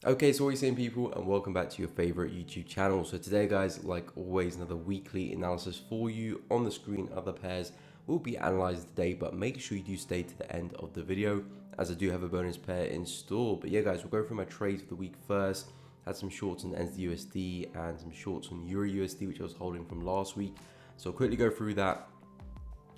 Okay, so what are you saying, people, and welcome back to your favorite YouTube channel. So today, guys, like always, another weekly analysis for you. On the screen, other pairs will be analyzed today, but make sure you do stay to the end of the video, as I do have a bonus pair in store. But yeah, guys, we'll go through my trades for the week first. Had some shorts on NZD USD and some shorts on Euro USD, which I was holding from last week. So I'll quickly go through that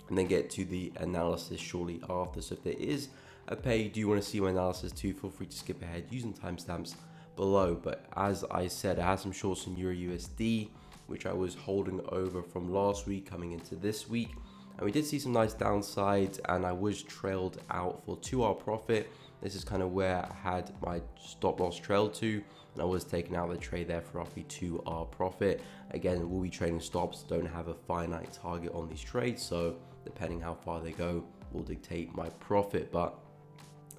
and then get to the analysis shortly after. So if there is a pair you do want to see my analysis too, feel free to skip ahead using timestamps below. But as I said, I had some shorts in Euro USD, which I was holding over from last week coming into this week, and we did see some nice downsides, and I was trailed out for 2-hour profit. This is kind of where I had my stop loss trailed to, and I was taking out the trade there for roughly 2-hour profit. Again, we'll be trading stops, don't have a finite target on these trades, so depending how far they go will dictate my profit. But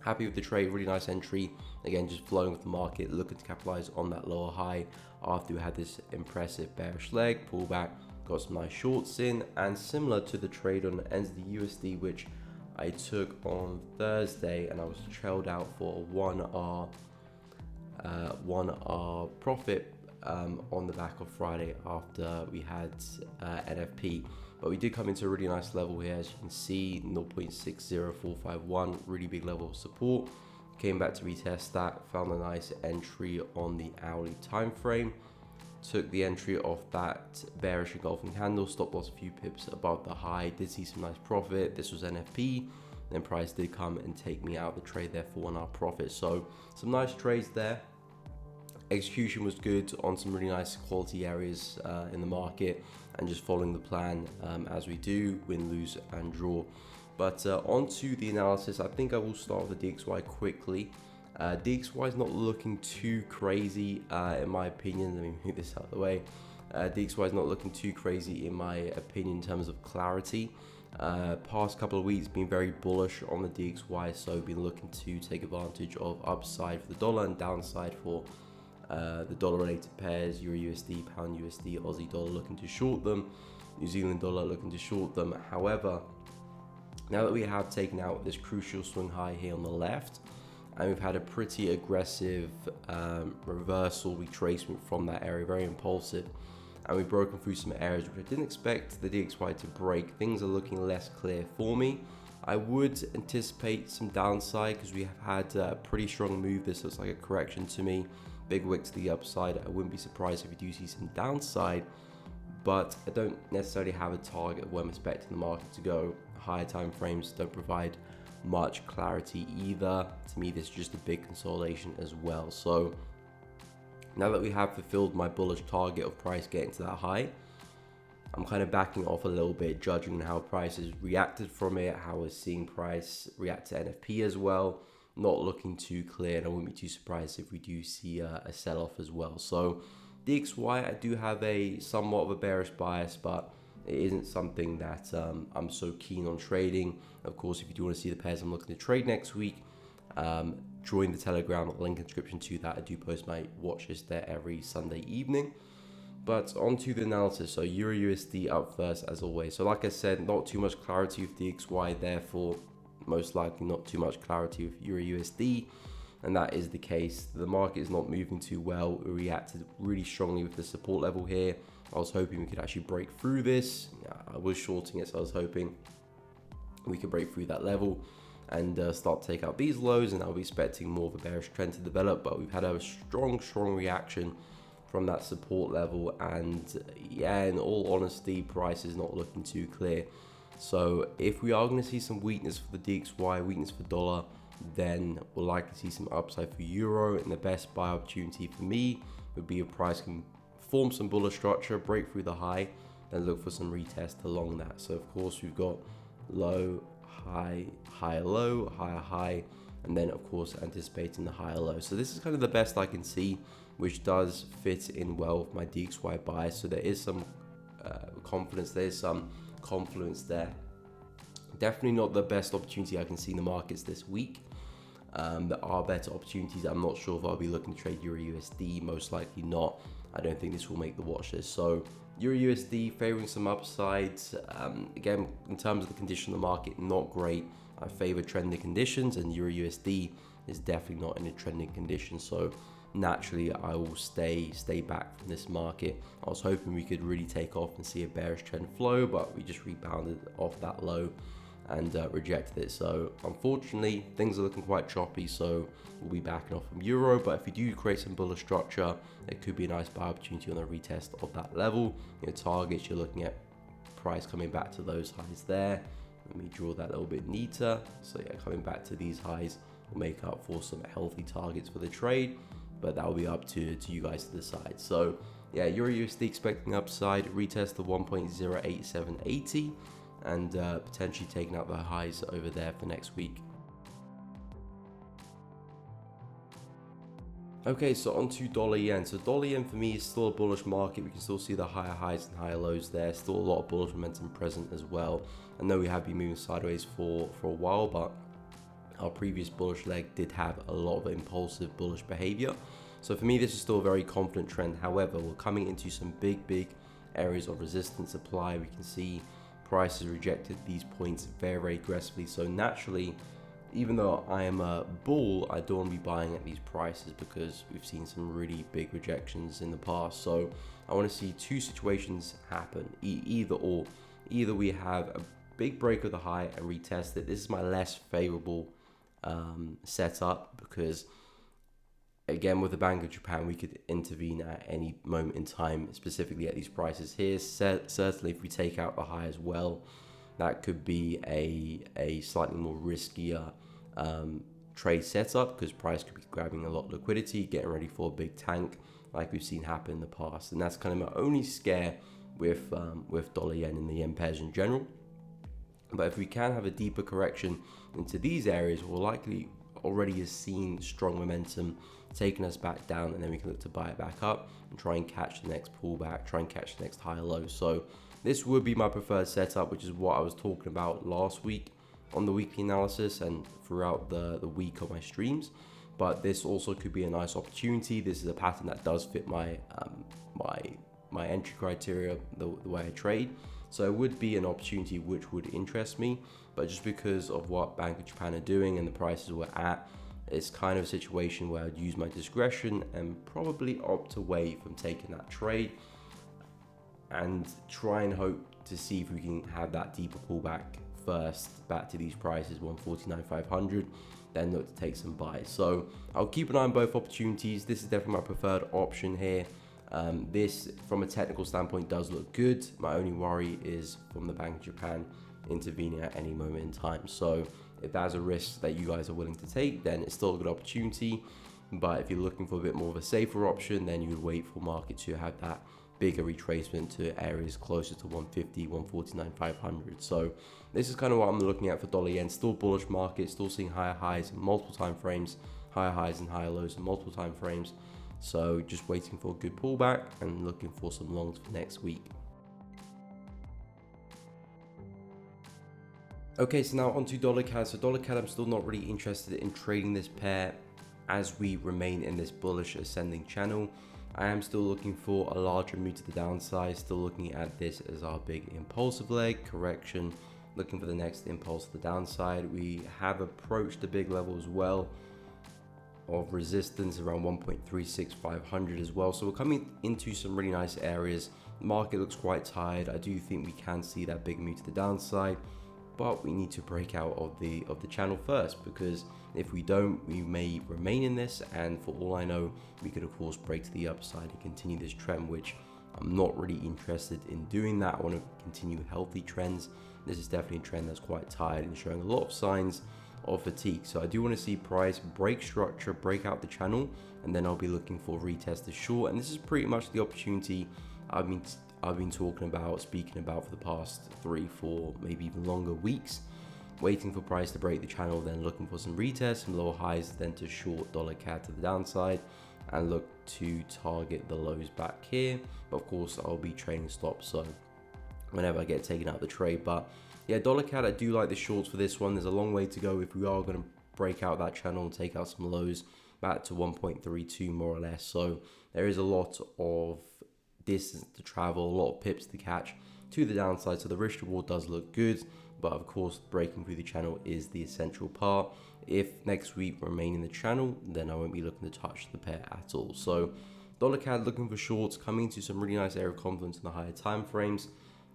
happy with the trade, really nice entry. Again, just flowing with the market, looking to capitalize on that lower high after we had this impressive bearish leg pullback. Got some nice shorts in, and similar to the trade on NZD USD, which I took on Thursday, and I was trailed out for a 1R profit on the back of Friday after we had NFP. But we did come into a really nice level here, as you can see, 0.60451, really big level of support. Came back to retest that, found a nice entry on the hourly time frame. Took the entry off that bearish engulfing candle, stop loss a few pips above the high, did see some nice profit. This was NFP, then price did come and take me out of the trade there for 1-hour profit. So some nice trades there. Execution was good on some really nice quality areas in the market, and just following the plan as we do, win, lose and draw. But on to the analysis. I think I will start with the DXY quickly. DXY is not looking too crazy in my opinion. Let me move this out of the way. DXY is not looking too crazy in my opinion in terms of clarity. Past couple of weeks been very bullish on the DXY, so been looking to take advantage of upside for the dollar and downside for the dollar related pairs, Euro USD, Pound USD, Aussie dollar looking to short them, New Zealand dollar looking to short them. However, now that we have taken out this crucial swing high here on the left, and we've had a pretty aggressive reversal retracement from that area, very impulsive, and we've broken through some areas which I didn't expect the DXY to break. Things are looking less clear for me. I would anticipate some downside because we have had a pretty strong move. This looks like a correction to me. Big wick to the upside. I wouldn't be surprised if we do see some downside, but I don't necessarily have a target of where I'm expecting the market to go. Higher time frames don't provide much clarity either. To me, this is just a big consolidation as well. So now that we have fulfilled my bullish target of price getting to that high, I'm kind of backing off a little bit, judging on how price has reacted from it, how we're seeing price react to NFP as well. Not looking too clear, and I wouldn't be too surprised if we do see a sell-off as well. So DXY, I do have a somewhat of a bearish bias, but it isn't something that I'm so keen on trading. Of course, if you do want to see the pairs I'm looking to trade next week, join the Telegram, link in the description to that. I do post my watch list there every Sunday evening. But on to the analysis. So Euro USD up first as always. So like I said, not too much clarity with DXY, therefore most likely not too much clarity with Euro USD, and that is the case. The market is not moving too well. We reacted really strongly with the support level here. I was hoping we could actually break through this. I was shorting it, so I was hoping we could break through that level and start to take out these lows, and I'll be expecting more of a bearish trend to develop. But we've had a strong reaction from that support level, and yeah, in all honesty, price is not looking too clear. So if we are going to see some weakness for the DXY, weakness for dollar, then we'll likely see some upside for euro, and the best buy opportunity for me would be if price can form some bullish structure, break through the high, then look for some retest along that. So of course we've got low, high, higher low, higher high, and then of course anticipating the higher low. So this is kind of the best I can see, which does fit in well with my DXY bias. So there is some confidence, there's some confluence there. Definitely not the best opportunity I can see in the markets this week. There are better opportunities. I'm not sure if I'll be looking to trade Euro USD, most likely not. I don't think this will make the watch list. So Euro USD favoring some upsides. Again, in terms of the condition of the market, not great. I favor trending conditions, and Euro USD is definitely not in a trending condition. So naturally I will stay back from this market. I was hoping we could really take off and see a bearish trend flow, but we just rebounded off that low and rejected it. So unfortunately, things are looking quite choppy, so we'll be backing off from euro. But if we do create some bullish structure, it could be a nice buy opportunity on the retest of that level. Your targets, you're looking at price coming back to those highs there. Let me draw that a little bit neater. So yeah, coming back to these highs will make up for some healthy targets for the trade, but that will be up to you guys to decide. So yeah, Euro USD expecting upside, retest the 1.08780, and potentially taking out the highs over there for next week. Okay, so on to dollar yen. So dollar yen for me is still a bullish market. We can still see the higher highs and higher lows there. Still a lot of bullish momentum present as well. I know we have been moving sideways for a while, but our previous bullish leg did have a lot of impulsive bullish behavior. So for me, this is still a very confident trend. However, we're coming into some big areas of resistance supply. We can see prices rejected these points very aggressively. So naturally, even though I am a bull, I don't want to be buying at these prices because we've seen some really big rejections in the past. So I want to see two situations happen, either or. Either we have a big break of the high and retest it. This is my less favorable setup because, again, with the Bank of Japan, we could intervene at any moment in time, specifically at these prices here. Certainly, if we take out the high as well, that could be a slightly more riskier trade setup because price could be grabbing a lot of liquidity, getting ready for a big tank like we've seen happen in the past. And that's kind of my only scare with dollar yen and the yen pairs in general. But if we can have a deeper correction into these areas, we'll likely already has seen strong momentum taking us back down, and then we can look to buy it back up and try and catch the next pullback, try and catch the next higher low. So this would be my preferred setup, which is what I was talking about last week on the weekly analysis and throughout the week of my streams. But this also could be a nice opportunity. This is a pattern that does fit my my entry criteria, the way I trade. So it would be an opportunity which would interest me, but just because of what Bank of Japan are doing and the prices we're at, it's kind of a situation where I'd use my discretion and probably opt away from taking that trade and try and hope to see if we can have that deeper pullback first back to these prices, 149.500, then look to take some buys. So I'll keep an eye on both opportunities. This is definitely my preferred option here. This, from a technical standpoint, does look good. My only worry is from the Bank of Japan intervening at any moment in time. So if that's a risk that you guys are willing to take, then it's still a good opportunity. But if you're looking for a bit more of a safer option, then you would wait for market to have that bigger retracement to areas closer to 150, 149.500. So this is kind of what I'm looking at for dollar yen. Still bullish market, still seeing higher highs in multiple time frames, higher highs and higher lows in multiple time frames. So just waiting for a good pullback and looking for some longs for next week. Okay, so now on to dollar CAD. So dollar CAD, I'm still not really interested in trading this pair as we remain in this bullish ascending channel. I am still looking for a larger move to the downside, still looking at this as our big impulsive leg correction, looking for the next impulse to the downside. We have approached the big level as well of resistance around 1.36500 as well. So we're coming into some really nice areas. The market looks quite tired. I do think we can see that big move to the downside, but we need to break out of the channel first, because if we don't, we may remain in this, and for all I know, we could of course break to the upside and continue this trend, which I'm not really interested in doing that. I want to continue healthy trends. This is definitely a trend that's quite tired and showing a lot of signs of fatigue. So I do want to see price break structure, break out the channel, and then I'll be looking for retest the short. And this is pretty much the opportunity I've been talking about, speaking about for the past 3, 4, maybe even longer weeks. Waiting for price to break the channel, then looking for some retests, some lower highs, then to short dollar CAD to the downside and look to target the lows back here. But of course, I'll be trading stops, so whenever I get taken out of the trade. But yeah, dollar CAD, I do like the shorts for this one. There's a long way to go if we are going to break out that channel and take out some lows back to 1.32 more or less. So there is a lot of distance to travel, a lot of pips to catch to the downside. So the risk reward does look good, but of course breaking through the channel is the essential part. if next week remain in the channel, then I won't be looking to touch the pair at all. So dollar CAD looking for shorts, coming into some really nice area of confidence in the higher time frames.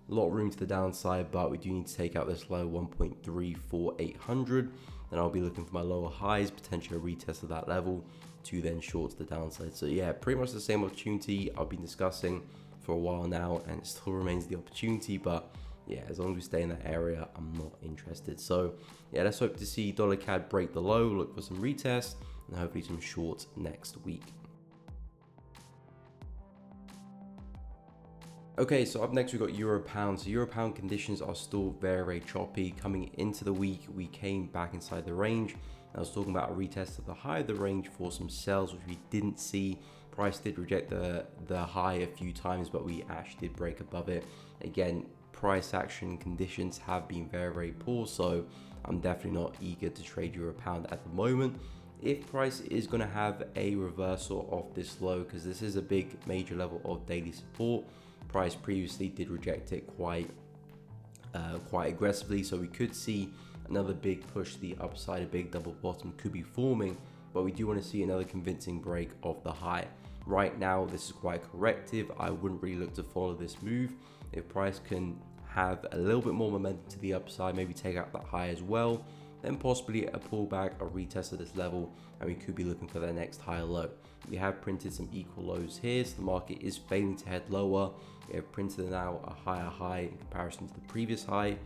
A lot of room to the downside, but we do need to take out this low 1.34800. Then I'll be looking for my lower highs, potentially a retest of that level to then short to the downside. So yeah, pretty much the same opportunity I've been discussing for a while now, and it still remains the opportunity, but yeah, as long as we stay in that area, I'm not interested. So yeah, let's hope to see dollar CAD break the low, look for some retests, and hopefully some shorts next week. Okay, so up next we've got Euro Pound. So Euro Pound conditions are still very choppy. Coming into the week, we came back inside the range. I was talking about a retest of the high of the range for some sells, which we didn't see. Price did reject the high a few times, but we actually did break above it. Again, price action conditions have been very poor, so I'm definitely not eager to trade Euro Pound at the moment. If price is going to have a reversal of this low, because this is a big major level of daily support, price previously did reject it quite aggressively, so we could see another big push to the upside. A big double bottom could be forming, but we do want to see another convincing break of the high. Right now this is quite corrective. I wouldn't really look to follow this move. If price can have a little bit more momentum to the upside, maybe take out that high as well, then possibly a pullback, a retest of this level, and we could be looking for their next higher low. We have printed some equal lows here, so the market is failing to head lower. We have printed now a higher high in comparison to the previous high.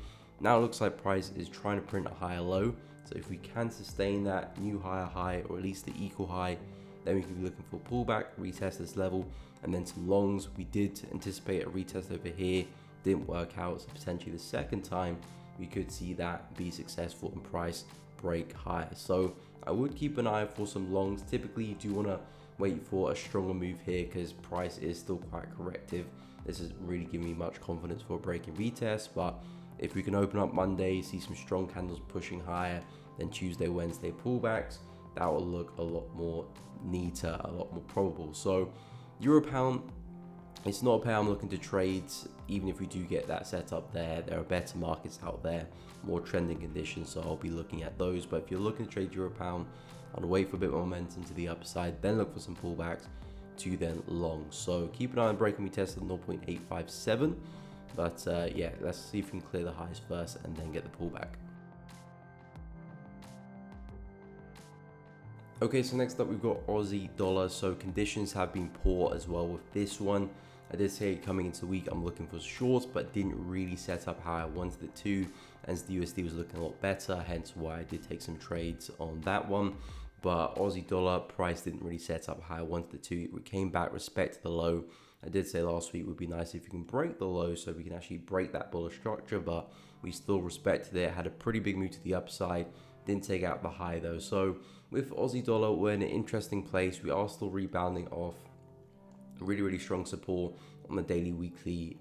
Now it looks like price is trying to print a higher low, so if we can sustain that new higher high, or at least the equal high, then we can be looking for a pullback, retest this level, and then some longs. We did anticipate a retest over here, didn't work out, so potentially the second time we could see that be successful and price break higher. So I would keep an eye for some longs. Typically you do want to wait for a stronger move here because price is still quite corrective. This isn't really giving me much confidence for a breaking retest, but if we can open up Monday, see some strong candles pushing higher, then Tuesday, Wednesday pullbacks, that will look a lot more neater, a lot more probable. So Euro Pound, it's not a pair I'm looking to trade. Even if we do get that set up there are better markets out there, more trending conditions, so I'll be looking at those. But if you're looking to trade Euro Pound, I'd wait for a bit of momentum to the upside, then look for some pullbacks to then long. So keep an eye on breaking we tested 0.857, but yeah, let's see if we can clear the highs first and then get the pullback. Okay, so next up we've got Aussie dollar. So conditions have been poor as well with this one. I did say coming into the week I'm looking for shorts, but didn't really set up how I wanted it to, as the USD was looking a lot better, hence why I did take some trades on that one. But Aussie dollar price didn't really set up how I wanted it to. It came back, respect the low. I did say last week it would be nice if you can break the low so we can actually break that bullish structure, but we still respected it. Had a pretty big move to the upside, didn't take out the high though. So with Aussie dollar, we're in an interesting place. We are still rebounding off really strong support on the daily, weekly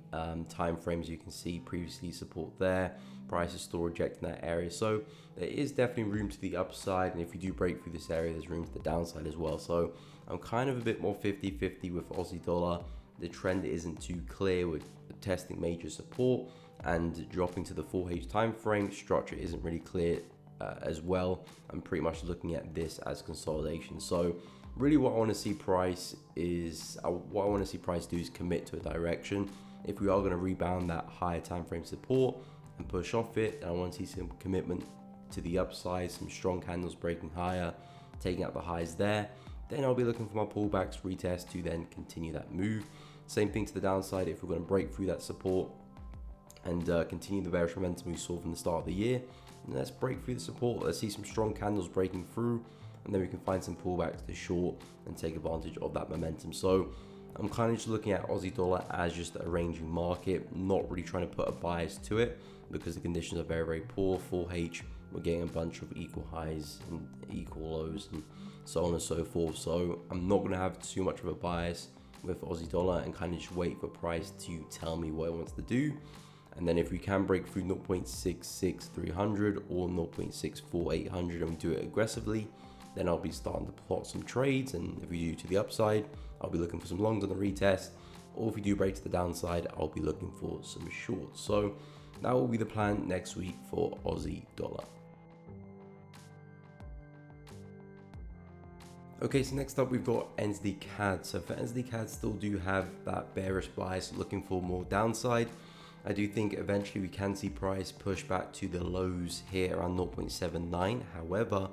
time frames. You can see previously support there. Price is still rejecting that area, so there is definitely room to the upside, and if we do break through this area, there's room to the downside as well. So I'm kind of a bit more 50-50 with Aussie dollar. The trend isn't too clear with testing major support and dropping to the 4H time frame. Structure isn't really clear as well. I'm pretty much looking at this as consolidation. So really what I want to see price is do is commit to a direction. If we are going to rebound that higher time frame support and push off it, and I want to see some commitment to the upside, some strong candles breaking higher, taking out the highs there, then I'll be looking for my pullbacks, retest to then continue that move. Same thing to the downside. If we're going to break through that support and continue the bearish momentum we saw from the start of the year, let's break through the support. Let's see some strong candles breaking through, and then we can find some pullbacks to short and take advantage of that momentum. So I'm kind of just looking at Aussie dollar as just a ranging market, not really trying to put a bias to it because the conditions are very poor. 4H, we're getting a bunch of equal highs and equal lows and so on and so forth. So I'm not going to have too much of a bias with Aussie dollar and kind of just wait for price to tell me what it wants to do. And then if we can break through 0.66300 or 0.64800 and we do it aggressively, then I'll be starting to plot some trades. And if we do to the upside, I'll be looking for some longs on the retest, or if we do break to the downside, I'll be looking for some shorts. So that will be the plan next week for Aussie dollar. Okay, so next up we've got NZD CAD. So for NZD CAD, still do have that bearish bias, looking for more downside. I do think eventually we can see price push back to the lows here around 0.79. However,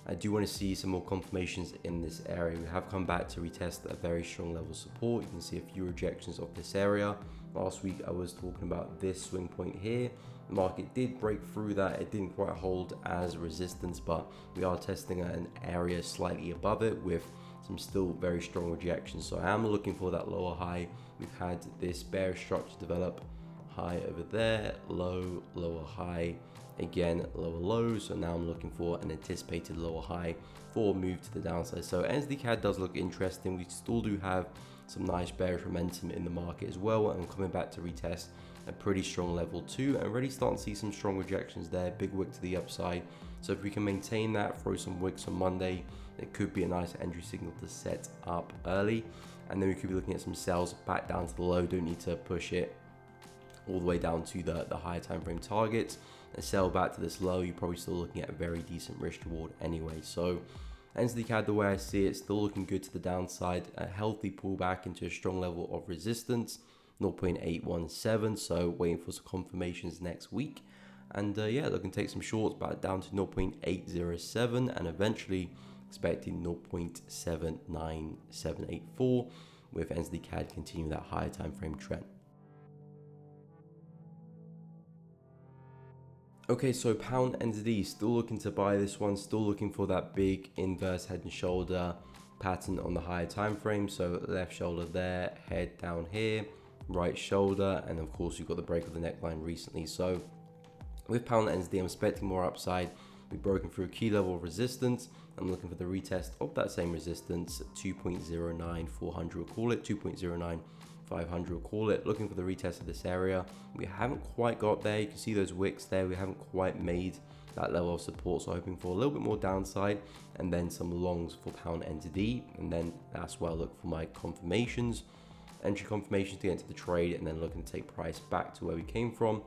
I do want to see some more confirmations in this area. We have come back to retest a very strong level of support. You can see a few rejections of this area. Last week I was talking about this swing point here. The market did break through that. It didn't quite hold as resistance, but we are testing an area slightly above it with some still very strong rejections. So I am looking for that lower high. We've had this bearish structure develop. High over there, low, lower high, again lower low. So now I'm looking for an anticipated lower high for a move to the downside. So NZD CAD does look interesting. We still do have some nice bearish momentum in the market as well, and coming back to retest a pretty strong level 2 and already starting to see some strong rejections there. Big wick to the upside. So if we can maintain that, throw some wicks on Monday, it could be a nice entry signal to set up early, and then we could be looking at some sells back down to the low. Don't need to push it all the way down to the higher time frame targets. A sell back to this low, you're probably still looking at a very decent risk reward anyway. So NZD CAD, the way I see it, still looking good to the downside. A healthy pullback into a strong level of resistance, 0.817. So waiting for some confirmations next week, and yeah, looking to take some shorts back down to 0.807 and eventually expecting 0.79784 with NZD CAD continuing that higher time frame trend. Okay, so pound NZD, still looking to buy this one, still looking for that big inverse head and shoulder pattern on the higher time frame. So left shoulder there, head down here, right shoulder, and of course you've got the break of the neckline recently. So with pound NZD, I'm expecting more upside. We've broken through a key level of resistance. I'm looking for the retest of that same resistance, 2.09400, we'll call it 2.09500, we'll call it. Looking for the retest of this area. We haven't quite got there. You can see those wicks there. We haven't quite made that level of support, so hoping for a little bit more downside and then some longs for pound NZD, and then that's where I look for my confirmations, entry confirmations to get into the trade, and then looking to take price back to where we came from.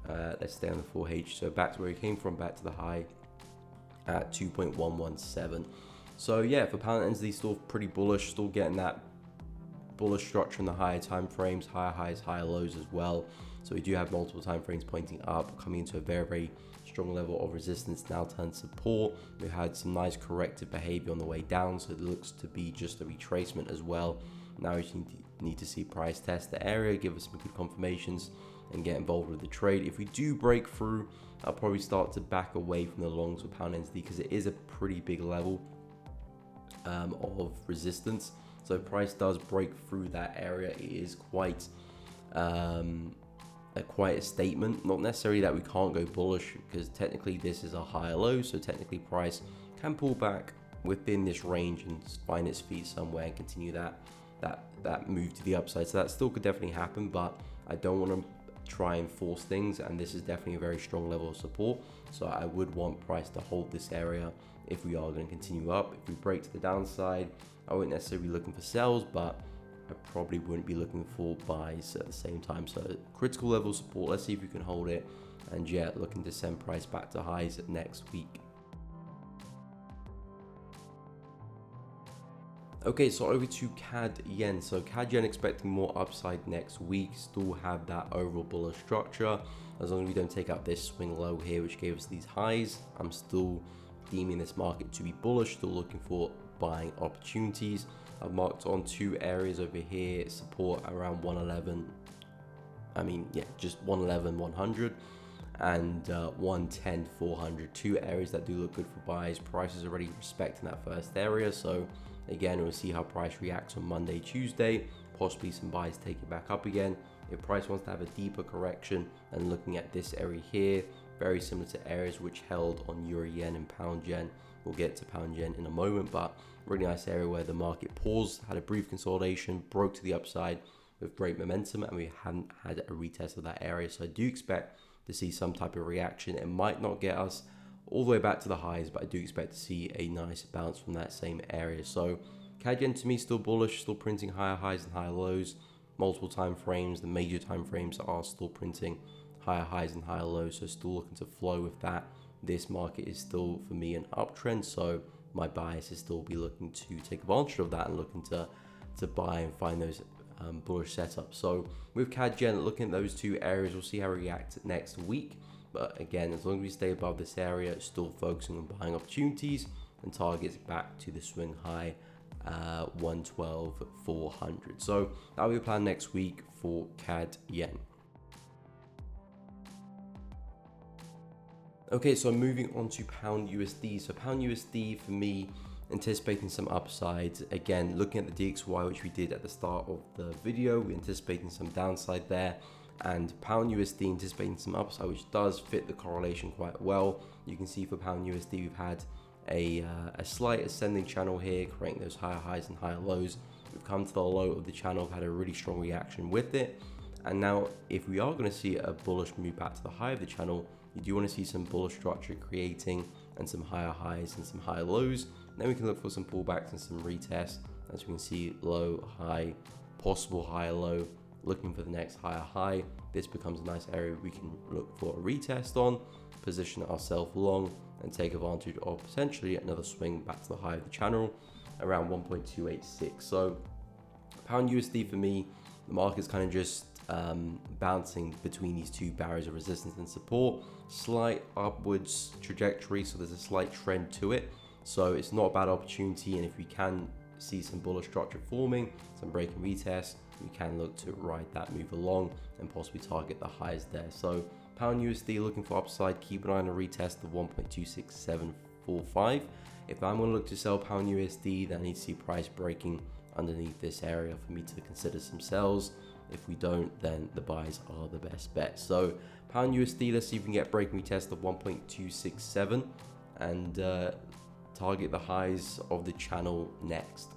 Let's stay on the 4H, so back to where we came from, back to the high at 2.117. So yeah, for pound NZD, still pretty bullish, still getting that bullish structure in the higher time frames, higher highs, higher lows as well. So we do have multiple time frames pointing up, coming into a very strong level of resistance, now turned support. We had some nice corrective behavior on the way down, so it looks to be just a retracement as well. Now we just need to see price test the area, give us some good confirmations, and get involved with the trade. If we do break through, I'll probably start to back away from the longs with pound NZD because it is a pretty big level of resistance. So if price does break through that area, it is quite a statement. Not necessarily that we can't go bullish, because technically this is a higher low, so technically price can pull back within this range and find its feet somewhere and continue that move to the upside. So that still could definitely happen, but I don't want to try and force things, and this is definitely a very strong level of support. So I would want price to hold this area if we are going to continue up. If we break to the downside, I wouldn't necessarily be looking for sells, but I probably wouldn't be looking for buys at the same time. So critical level support, let's see if we can hold it, and yeah, looking to send price back to highs next week. Okay, so over to CAD Yen. So CAD Yen expecting more upside next week. Still have that overall bullish structure. As long as we don't take out this swing low here, which gave us these highs, I'm still deeming this market to be bullish. Still looking for buying opportunities. I've marked on two areas over here, support around 111. Just 111, 100. And 110, 400. Two areas that do look good for buys. Price is already respecting that first area. So again, we'll see how price reacts on Monday, Tuesday, possibly some buys take it back up again. If price wants to have a deeper correction, and looking at this area here, very similar to areas which held on Euro Yen and Pound Yen. We'll get to Pound Yen in a moment, but really nice area where the market paused, had a brief consolidation, broke to the upside with great momentum, and we hadn't had a retest of that area. So I do expect to see some type of reaction. It might not get us all the way back to the highs, but I do expect to see a nice bounce from that same area. So CAD Yen to me still bullish, still printing higher highs and higher lows. Multiple time frames, the major time frames are still printing higher highs and higher lows, so still looking to flow with that. This market is still for me an uptrend, so my bias is still be looking to take advantage of that and looking to buy and find those bullish setups. So with CAD Gen, looking at those two areas, we'll see how we react next week. But again, as long as we stay above this area, still focusing on buying opportunities and targets back to the swing high 112,400. So that'll be the plan next week for CAD Yen. Okay, so moving on to Pound USD. So Pound USD for me, anticipating some upsides. Again, looking at the DXY, which we did at the start of the video, we're anticipating some downside there. And Pound USD anticipating some upside, which does fit the correlation quite well. You can see for Pound USD, we've had a slight ascending channel here, creating those higher highs and higher lows. We've come to the low of the channel, had a really strong reaction with it. And now if we are going to see a bullish move back to the high of the channel, you do want to see some bullish structure creating and some higher highs and some higher lows. Then we can look for some pullbacks and some retests. As we can see, low, high, possible higher low, looking for the next higher high. This becomes a nice area we can look for a retest on, position ourselves long, and take advantage of potentially another swing back to the high of the channel around 1.286. So Pound USD for me, the market's kind of just bouncing between these two barriers of resistance and support, slight upwards trajectory, so there's a slight trend to it. So it's not a bad opportunity, and if we can see some bullish structure forming, some break and retest, we can look to ride that move along and possibly target the highs there. So Pound USD looking for upside, keep an eye on a retest of 1.26745. If I'm going to look to sell Pound USD, then I need to see price breaking underneath this area for me to consider some sells. If we don't, then the buys are the best bet. So Pound USD, let's see if we can get breaking retest of 1.267 and target the highs of the channel next.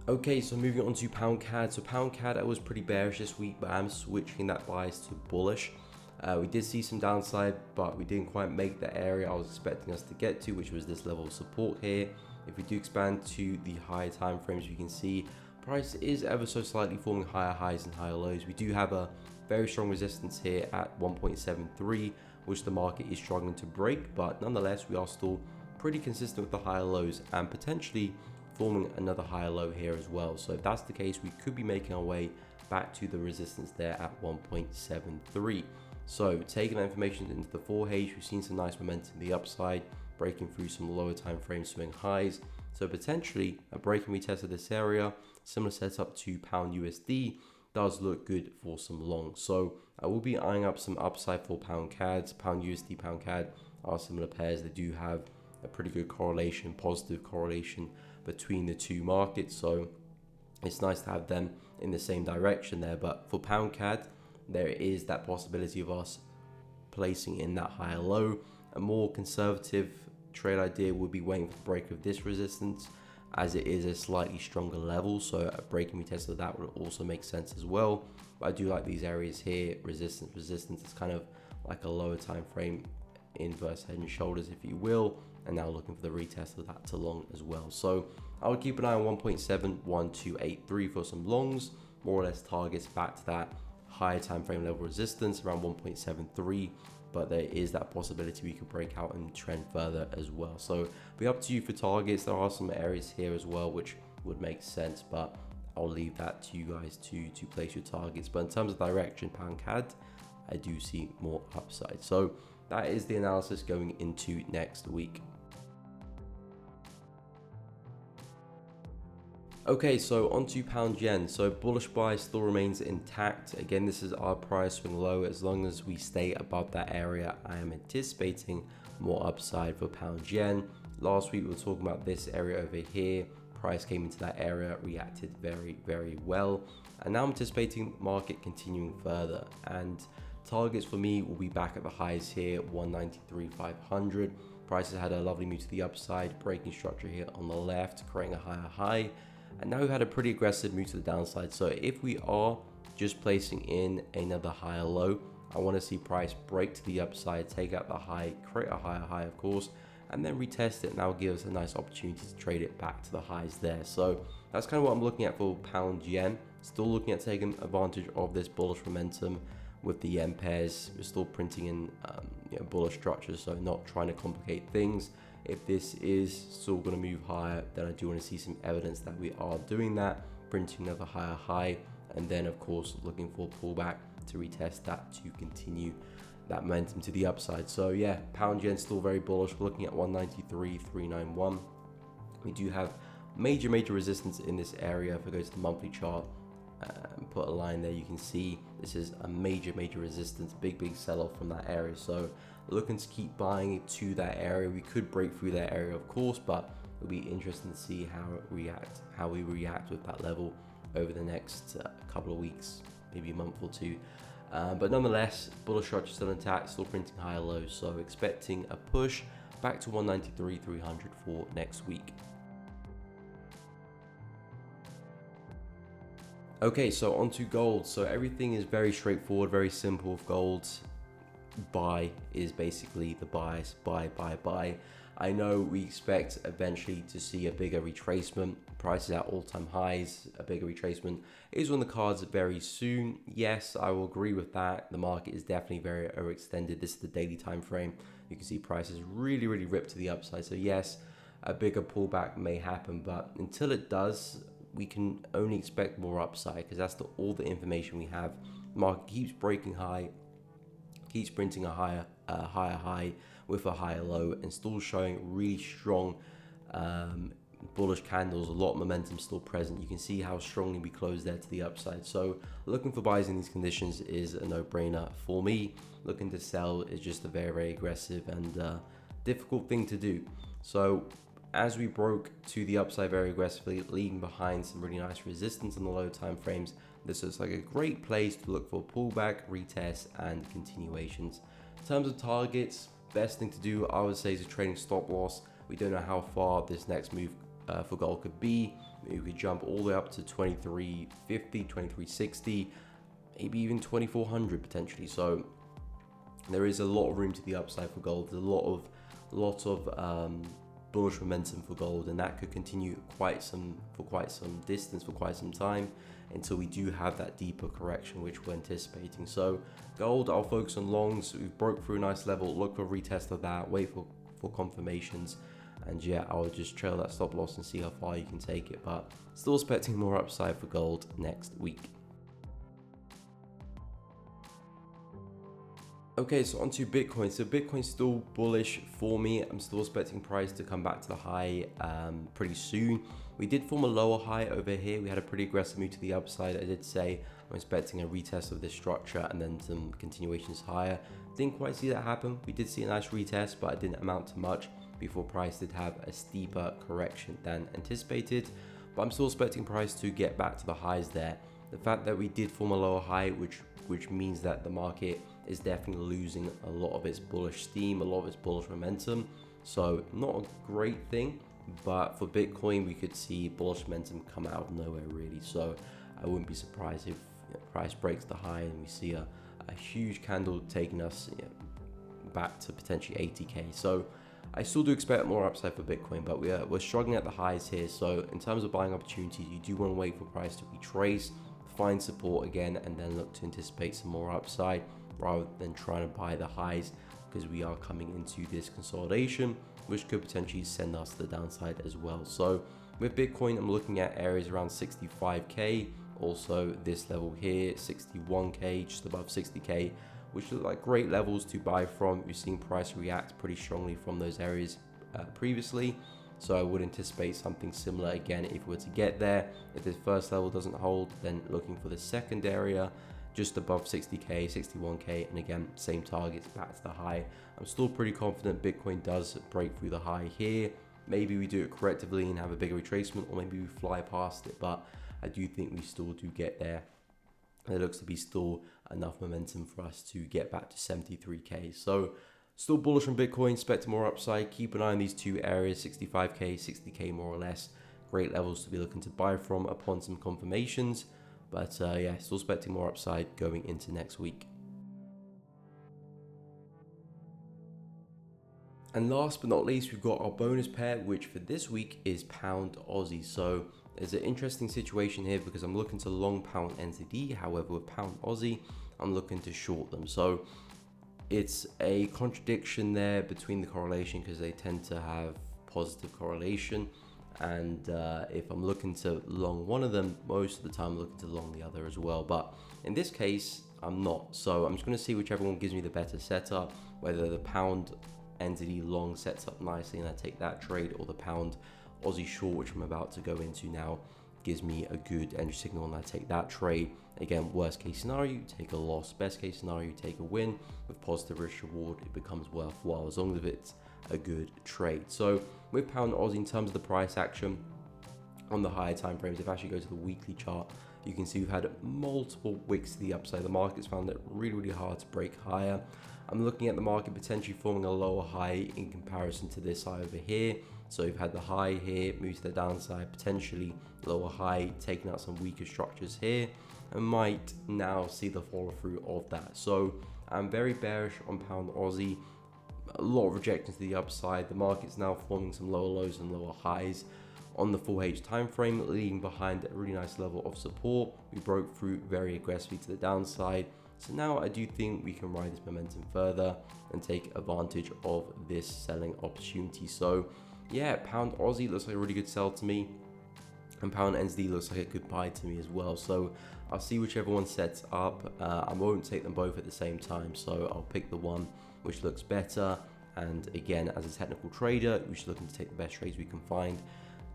Okay, so moving on to Pound CAD. So Pound CAD, I was pretty bearish this week, but I'm switching that bias to bullish. We did see some downside, but we didn't quite make the area I was expecting us to get to, which was this level of support here. If we do expand to the higher time frames, you can see price is ever so slightly forming higher highs and higher lows. We do have a very strong resistance here at 1.73, which the market is struggling to break, but nonetheless, we are still pretty consistent with the higher lows and potentially forming another higher low here as well. So if that's the case, we could be making our way back to the resistance there at 1.73. So taking that information into the 4H, we've seen some nice momentum in the upside, breaking through some lower time frame swing highs. So potentially a break and retest of this area, similar setup to Pound USD, does look good for some long. So I will be eyeing up some upside for Pound CAD. Pound USD, Pound CAD are similar pairs. They do have a pretty good correlation, positive correlation between the two markets. So it's nice to have them in the same direction there. But for Pound CAD, there is that possibility of us placing in that higher low. A more conservative trade idea would be waiting for the break of this resistance, as it is a slightly stronger level. So a break and retest of that would also make sense as well. But I do like these areas here, resistance. It's kind of like a lower time frame, inverse head and shoulders, if you will. And now looking for the retest of that to long as well. So I would keep an eye on 1.71283 for some longs, more or less targets back to that higher time frame level resistance around 1.73. But there is that possibility we could break out and trend further as well. So be up to you for targets. There are some areas here as well which would make sense, but I'll leave that to you guys to place your targets. But in terms of direction, Pound CAD, I do see more upside. So that is the analysis going into next week. Okay, so onto Pound Yen. So bullish buy still remains intact. Again, this is our price swing low. As long as we stay above that area, I am anticipating more upside for Pound Yen. Last week we were talking about this area over here. Price came into that area, reacted very, very well. And now I'm anticipating market continuing further. And targets for me will be back at the highs here, 193,500. Prices had a lovely move to the upside, breaking structure here on the left, creating a higher high. And now we've had a pretty aggressive move to the downside. So if we are just placing in another higher low, I want to see price break to the upside, take out the high, create a higher high, of course, and then retest it. And that will give us a nice opportunity to trade it back to the highs there. So that's kind of what I'm looking at for Pound Yen. Still looking at taking advantage of this bullish momentum with the yen pairs. We're still printing in bullish structures, so not trying to complicate things. If this is still going to move higher, then I do want to see some evidence that we are doing that, printing another higher high, and then of course looking for a pullback to retest that to continue that momentum to the upside. So yeah, pound yen still very bullish. We're looking at 193.391. We do have major resistance in this area. If I go to the monthly chart and put a line there, you can see this is a major resistance, big sell-off from that area. So looking to keep buying it to that area. We could break through that area, of course, but it'll be interesting to see how we react with that level over the next couple of weeks, maybe a month or two. But nonetheless, bullish structure still intact, still printing higher lows. So expecting a push back to 193.300 for next week. Okay, so onto gold. So everything is very straightforward, very simple with gold. Buy is basically the bias, buy. I know we expect eventually to see a bigger retracement, prices at all-time highs. A bigger retracement is on the cards very soon. Yes, I will agree with that. The market is definitely very overextended. This is the daily time frame. You can see prices really ripped to the upside. So yes, a bigger pullback may happen, but until it does, we can only expect more upside, because that's all the information we have. The market keeps breaking high, keeps printing a higher high with a higher low, and still showing really strong bullish candles. A lot of momentum still present. You can see how strongly we closed there to the upside. So looking for buys in these conditions is a no-brainer for me. Looking to sell is just a very aggressive and difficult thing to do. So as we broke to the upside very aggressively, leaving behind some really nice resistance in the low time frames, this is like a great place to look for pullback, retest, and continuations. In terms of targets, best thing to do, I would say, is a trading stop loss. We don't know how far this next move for gold could be. Maybe we could jump all the way up to 2350, 2360, maybe even 2400 potentially. So there is a lot of room to the upside for gold. There's a lot of bullish momentum for gold, and that could continue for quite some distance, for quite some time, until we do have that deeper correction which we're anticipating. So gold, I'll focus on longs. We've broke through a nice level, look for a retest of that, wait for confirmations, and yeah, I'll just trail that stop loss and see how far you can take it. But still expecting more upside for gold next week. Okay, so onto Bitcoin. So Bitcoin's still bullish for me. I'm still expecting price to come back to the high pretty soon. We did form a lower high over here. We had a pretty aggressive move to the upside. I did say I'm expecting a retest of this structure and then some continuations higher. Didn't quite see that happen. We did see a nice retest, but it didn't amount to much before price did have a steeper correction than anticipated. But I'm still expecting price to get back to the highs there. The fact that we did form a lower high, which means that the market is definitely losing a lot of its bullish steam, a lot of its bullish momentum. So not a great thing, but for Bitcoin, we could see bullish momentum come out of nowhere really. So I wouldn't be surprised if price breaks the high and we see a huge candle taking us back to potentially 80k. So I still do expect more upside for Bitcoin, but we're struggling at the highs here. So in terms of buying opportunities, you do want to wait for price to retrace, find support again, and then look to anticipate some more upside, rather than trying to buy the highs, because we are coming into this consolidation, which could potentially send us to the downside as well. So with Bitcoin, I'm looking at areas around 65k, also this level here, 61k, just above 60k, which look like great levels to buy from. We've seen price react pretty strongly from those areas previously. So I would anticipate something similar again if we were to get there. If this first level doesn't hold, then looking for the second area, just above 60k, 61k, and again, same targets back to the high. I'm still pretty confident Bitcoin does break through the high here. Maybe we do it correctively and have a bigger retracement, or maybe we fly past it, but I do think we still do get there. There looks to be still enough momentum for us to get back to 73k. So still bullish on Bitcoin, expect more upside. Keep an eye on these two areas, 65k, 60k more or less. Great levels to be looking to buy from upon some confirmations. But yeah, still expecting more upside going into next week. And last but not least, we've got our bonus pair, which for this week is Pound Aussie. So there's an interesting situation here because I'm looking to long Pound NZD. However, with Pound Aussie, I'm looking to short them. So it's a contradiction there between the correlation, because they tend to have positive correlation. And if I'm looking to long one of them, most of the time I'm looking to long the other as well. But in this case, I'm not. So I'm just going to see whichever one gives me the better setup, whether the pound NZD long sets up nicely and I take that trade, or the pound Aussie short, which I'm about to go into now, gives me a good entry signal and I take that trade. Again, worst case scenario, you take a loss. Best case scenario, you take a win. With positive risk reward, it becomes worthwhile as long as it's a good trade. So with pound Aussie, in terms of the price action on the higher time frames, if I actually go to the weekly chart, you can see we've had multiple wicks to the upside. The market's found it really hard to break higher. I'm looking at the market potentially forming a lower high in comparison to this high over here. So we've had the high here, move to the downside, potentially lower high, taking out some weaker structures here, and might now see the follow through of that. So I'm very bearish on pound Aussie. A lot of rejections to the upside. The market's now forming some lower lows and lower highs on the full H time frame, leaving behind a really nice level of support. We broke through very aggressively to the downside. So now I do think we can ride this momentum further and take advantage of this selling opportunity. So yeah, pound Aussie looks like a really good sell to me, and pound NZD looks like a good buy to me as well. So I'll see whichever one sets up. I won't take them both at the same time, so I'll pick the one which looks better. And again, as a technical trader, we're just looking to take the best trades we can find,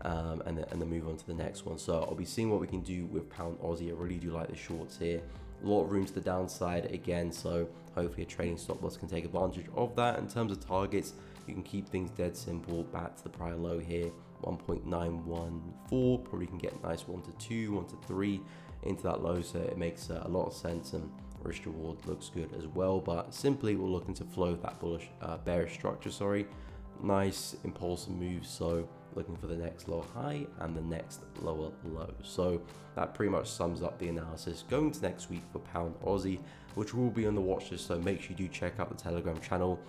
and then move on to the next one. So I'll be seeing what we can do with pound Aussie. I really do like the shorts here. A lot of room to the downside again, so hopefully a trading stop loss can take advantage of that. In terms of targets, you can keep things dead simple. Back to the prior low here, 1.914. Probably can get a nice 1 to 2, 1 to 3 into that low, so it makes a lot of sense, and risk reward looks good as well. But simply we're looking to flow that bearish structure, nice impulsive move. So looking for the next lower high and the next lower low. So that pretty much sums up the analysis going to next week for pound Aussie, which will be on the watch list. So make sure you do check out the Telegram channel,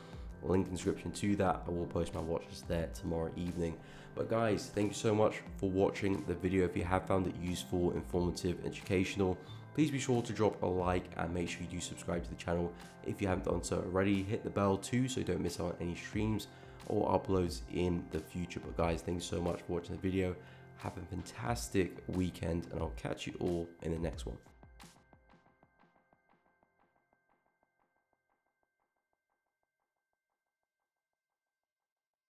link in the description to that. I will post my watch list there tomorrow evening. But guys, thank you so much for watching the video. If you have found it useful, informative, educational, please be sure to drop a like and make sure you do subscribe to the channel if you haven't done so already. Hit the bell too so you don't miss out on any streams or uploads in the future. But guys, thank you so much for watching the video. Have a fantastic weekend, and I'll catch you all in the next one.